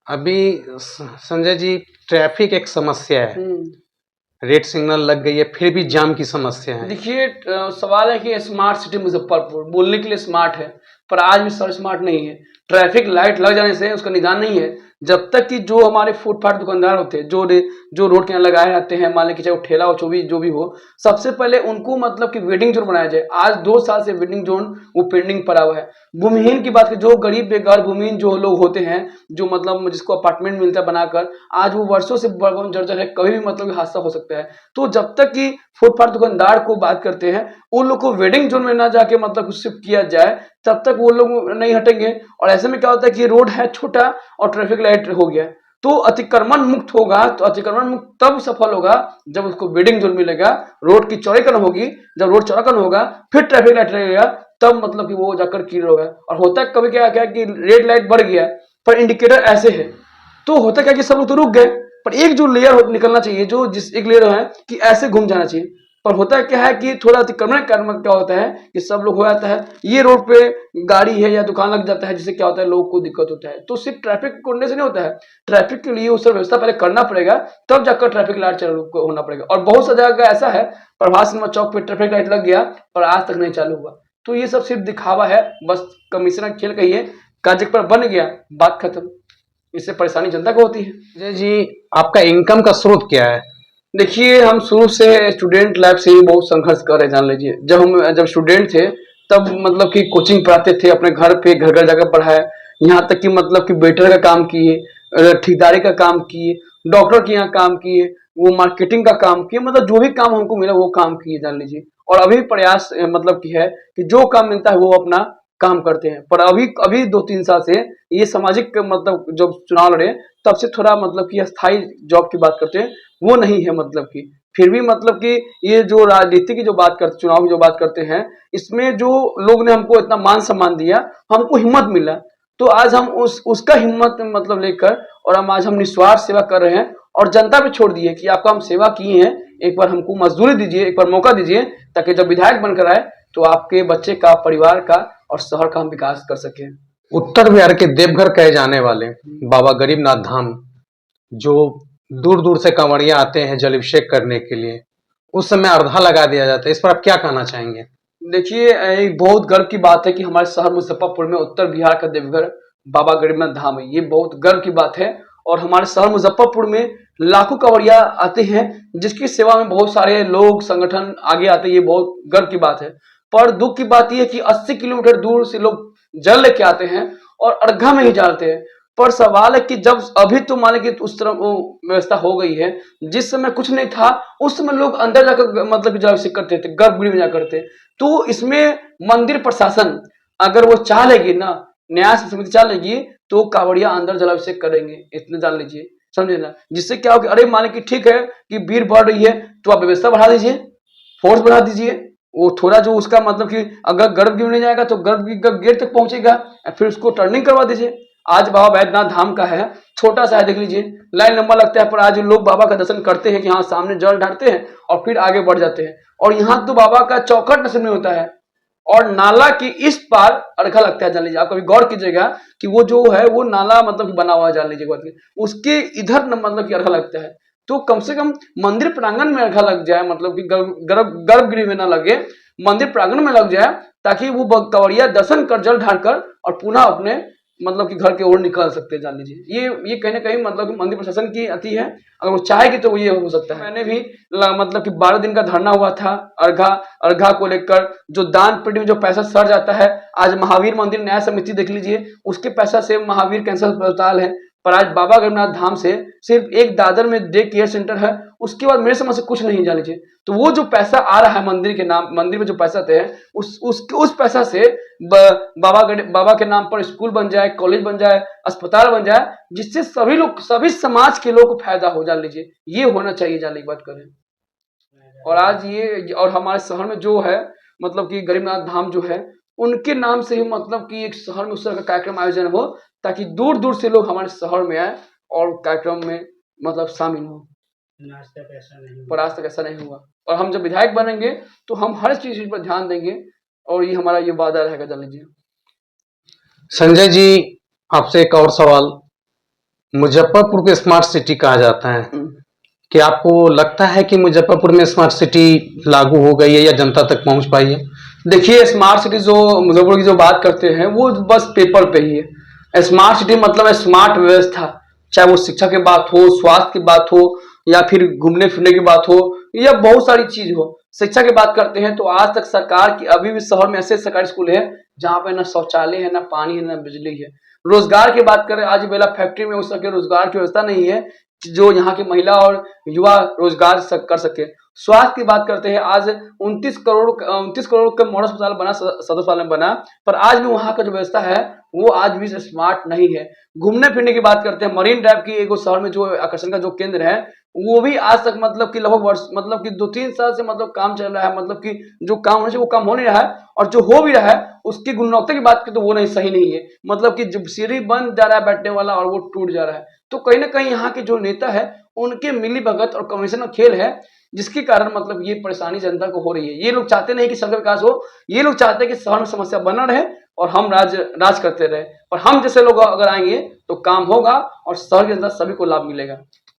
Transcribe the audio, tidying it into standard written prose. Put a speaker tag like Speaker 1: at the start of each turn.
Speaker 1: अभी संजय जी, ट्रैफिक एक समस्या है। रेड सिग्नल लग गई है, फिर भी जाम की समस्या है।
Speaker 2: देखिए, सवाल है कि स्मार्ट सिटी मुजफ्फरपुर बोलने के लिए स्मार्ट है, पर आज भी सर स्मार्ट नहीं है। ट्रैफिक लाइट लग जाने से उसका निदान नहीं है। जब तक कि जो हमारे फुटपाथ दुकानदार होते हैं, जो रोड के यहाँ लगाए रहते हैं, मान लें कि चाहे वो ठेला हो, जो भी हो, सबसे पहले उनको मतलब कि वेटिंग जोन बनाया जाए। आज 2 साल से वेटिंग जोन वो पेंडिंग पड़ा हुआ है। भूमिहीन की बात करें, जो गरीब बेघर भूमिहीन जो लोग होते हैं, जो मतलब जिसको अपार्टमेंट मिलता है बनाकर, आज वो वर्षों से जर्जर है, कभी भी मतलब हादसा हो सकता है। तो जब तक कि फुटपाथ दुकानदार को बात करते हैं, उन लोग को वेटिंग जोन में ना जाके मतलब शिफ्ट किया जाए, तब तक वो लोग नहीं हटेंगे। और ऐसे में क्या होता है कि रोड है छोटा और ट्रैफिक लाइट हो गया, तो अतिक्रमण मुक्त होगा। तो अतिक्रमण मुक्त तब सफल होगा जब उसको वेटिंग जोन मिलेगा, रोड की चौड़ीकरण होगी। जब रोड चौड़ीकरण होगा, फिर ट्रैफिक लाइट रहेगा, तब मतलब कि वो जाकर क्लियर होगा। और होता है कभी क्या कि रेड लाइट बढ़ गया पर इंडिकेटर ऐसे है, तो होता क्या कि सब लोग तो रुक गए, पर एक जो लेयर निकलना चाहिए, जो जिस एक लेयर है कि ऐसे घूम जाना चाहिए। पर होता क्या है कि थोड़ा अतिक्रमण करने क्या होता है कि सब लोग हो जाता है, ये रोड पे गाड़ी है या दुकान लग जाता है, जिससे क्या होता है लोगों को दिक्कत होता है। तो सिर्फ ट्रैफिक कोडने से नहीं होता है, ट्रैफिक के लिए उसका व्यवस्था पहले करना पड़ेगा, तब जाकर ट्रैफिक लाइट चालू होना पड़ेगा। और बहुत सा जगह ऐसा है, प्रभात सिनेमा चौक पे ट्रैफिक लाइट लग गया और आज तक नहीं चालू हुआ। तो ये सब सिर्फ दिखावा है, बस कमिश्नर खेल कहिए, कार्यक्रम पर बन गया, बात खत्म। इससे परेशानी जनता को होती है।
Speaker 1: संजय जी, आपका इनकम का स्रोत क्या है?
Speaker 2: देखिए, हम शुरू से स्टूडेंट लाइफ से ही बहुत संघर्ष कर रहे, जान लीजिए। जब स्टूडेंट थे, तब मतलब कि कोचिंग पढ़ाते थे, अपने घर पे घर घर जाकर पढ़ाए। यहाँ तक कि मतलब कि वेटर का काम किए, ठेकेदारी का काम किए, डॉक्टर के यहाँ काम किए, वो मार्केटिंग का काम किए, मतलब जो भी काम हमको मिला वो काम किए, जान लीजिए। और अभी प्रयास मतलब कि है कि जो काम मिलता है वो अपना काम करते हैं। पर अभी अभी 2-3 साल से ये सामाजिक मतलब जब चुनाव लड़े, तब से थोड़ा मतलब कि स्थायी जॉब की बात करते हैं, वो नहीं है। मतलब कि फिर भी मतलब कि ये जो राजनीति की जो बात करते, चुनाव की जो बात करते हैं, इसमें जो लोग ने हमको इतना मान सम्मान दिया, हमको हिम्मत मिला, तो आज हम उसका हिम्मत मतलब लेकर, और हम निस्वार्थ सेवा कर रहे हैं। और जनता पे छोड़ दिए कि आपका हम सेवा किए हैं, एक बार हमको मजदूरी दीजिए, एक बार मौका दीजिए, ताकि जब विधायक बनकर आए तो आपके बच्चे का, परिवार का और शहर का हम विकास कर सकें।
Speaker 1: उत्तर बिहार के देवघर कहे जाने वाले बाबा गरीबनाथ धाम, जो दूर दूर से कांवड़िया आते हैं जल अभिषेक करने के लिए, उस समय अर्धा लगा दिया जाता है। इस पर आप क्या कहना चाहेंगे?
Speaker 2: देखिए, एक बहुत गर्व की बात है कि हमारे शहर मुजफ्फरपुर में उत्तर बिहार का देवघर बाबा गरीबनाथ धाम है। ये बहुत गर्व की बात है। और हमारे शहर मुजफ्फरपुर में लाखों कांवड़िया आते हैं, जिसकी सेवा में बहुत सारे लोग, संगठन आगे आते हैं। ये बहुत गर्व की बात है। पर दुख की बात यह है कि 80 किलोमीटर दूर से लोग जल लेके आते हैं और अर्घा में ही जाते हैं। पर सवाल है कि जब अभी तो मान कि उस तरह वो व्यवस्था हो गई है, जिस समय कुछ नहीं था, उस समय लोग अंदर जाकर मतलब कि जलाभिषेक करते थे, गर्भगृह में जाकर करते। तो इसमें मंदिर प्रशासन अगर वो चाह लेगी ना, न्याय समिति चाह लेगी, तो कांवड़िया अंदर जलाभिषेक करेंगे, इतने जान लीजिए, समझे ना। जिससे क्या हो कि अरे मान कि ठीक है कि भीड़ बढ़ रही है, तो आप व्यवस्था बढ़ा दीजिए, फोर्स बढ़ा दीजिए। वो थोड़ा जो उसका मतलब कि अगर गर्भगृह नहीं जाएगा तो गर्भगृह गेट तक पहुंचेगा, फिर उसको टर्निंग करवा दीजिए। आज बाबा बैद्यनाथ धाम का है, छोटा सा है, देख लीजिए, लाइन लंबा लगता है, पर आज लोग बाबा का दर्शन करते हैं कि हाँ सामने जल ढालते हैं और फिर आगे बढ़ जाते हैं। और यहाँ तो बाबा का चौखट नसीब नहीं होता है, और नाला की इस पार अर्घा लगता है, जान लीजिए। आप कभी गौर कीजिएगा कि वो जो है वो नाला मतलब बना हुआ है, जान लीजिए, उसके इधर मतलब कि अर्घा लगता है। तो कम से कम मंदिर प्रांगण में अर्घा लग जाए, मतलब कि गर्भगृह में ना लगे, मंदिर प्रांगण में लग जाए, ताकि वो कांवड़िया दर्शन कर, जल ढाल कर और पुनः अपने मतलब कि घर के ओर निकल सकते हैं, जान लीजिए। ये कहीं ना कहीं मतलब कि मंदिर प्रशासन की अति है, अगर वो चाहेगी तो ये हो सकता है। मैंने भी मतलब कि 12 दिन का धरना हुआ था अर्घा अर्घा को लेकर। जो दान पेटी में जो पैसा सड़ जाता है, आज महावीर मंदिर न्याय समिति देख लीजिए, उसके पैसा से महावीर कैंसर अस्पताल है। पर आज बाबा गरीबनाथ धाम से सिर्फ एक दादर में डे केयर सेंटर है, उसके बाद मेरे समझ से कुछ नहीं, जान लीजिए। तो वो जो पैसा आ रहा है मंदिर के नाम, मंदिर में जो पैसा थे, उस पैसा से बाबा के नाम पर स्कूल बन जाए, कॉलेज बन जाए, अस्पताल बन जाए, जिससे सभी लोग, सभी समाज के लोग को फायदा हो, जान लीजिए। ये होना चाहिए, जान लीजिए, बात करें। और आज ये, और हमारे शहर में जो है मतलब कि गरीबनाथ धाम जो है, उनके नाम से ही मतलब कि एक शहर में उस तरह का कार्यक्रम आयोजन हो, ताकि दूर दूर से लोग हमारे शहर में आए और कार्यक्रम में मतलब शामिल हो। पर आज तक ऐसा नहीं हुआ। और हम जब विधायक बनेंगे तो हम हर चीज पर ध्यान देंगे, और ये हमारा ये वादा रहेगा, जान लीजिए।
Speaker 1: संजय जी, आपसे एक और सवाल। मुजफ्फरपुर को स्मार्ट सिटी कहा जाता है।
Speaker 2: हम्म।
Speaker 1: क्या आपको लगता है कि मुजफ्फरपुर में स्मार्ट सिटी लागू हो गई है या जनता तक पहुंच पाई है?
Speaker 2: देखिए, स्मार्ट सिटी जो मुजफ्फरपुर की जो बात करते हैं वो बस पेपर पे ही है। स्मार्ट सिटी मतलब है स्मार्ट व्यवस्था, चाहे वो शिक्षा की बात हो, स्वास्थ्य की बात हो, या फिर घूमने फिरने की बात हो, या बहुत सारी चीज हो। शिक्षा की बात करते हैं तो आज तक सरकार की अभी भी शहर में ऐसे सरकारी स्कूल है जहाँ पे ना शौचालय है, ना पानी है, ना बिजली है। रोजगार की बात करें, आज बेला फैक्ट्री में उस सके रोजगार की व्यवस्था नहीं है जो यहाँ की महिला और युवा रोजगार कर सके। स्वास्थ्य की बात करते हैं, आज 29 करोड़ का मॉडल अस्पताल बना, सदर अस्पताल में बना, पर आज भी वहाँ का जो व्यवस्था है वो आज भी स्मार्ट नहीं है। घूमने फिरने की बात करते हैं, मरीन ड्राइव की एक शहर में जो आकर्षण का जो केंद्र है वो भी आज तक मतलब कि लगभग वर्ष मतलब कि 2-3 साल से मतलब काम चल रहा है, मतलब कि जो काम होना चाहिए वो काम हो नहीं रहा है, और जो हो भी रहा है उसकी गुणवत्ता की बात करें तो वो नहीं, सही नहीं है। मतलब कि जब सीढ़ी बन जा रहा है बैठने वाला और वो टूट जा रहा है, तो कहीं ना कहीं यहाँ के जो नेता है उनके मिली भगत और कमीशन का खेल है, जिसके कारण मतलब ये परेशानी जनता को हो रही है। ये लोग चाहते नहीं कि शहर का विकास हो, ये लोग चाहते हैं कि शहर में समस्या बना रहे और हम राज करते रहे। और हम जैसे लोग अगर आएंगे तो काम होगा और शहर के अंदर सभी को लाभ मिलेगा।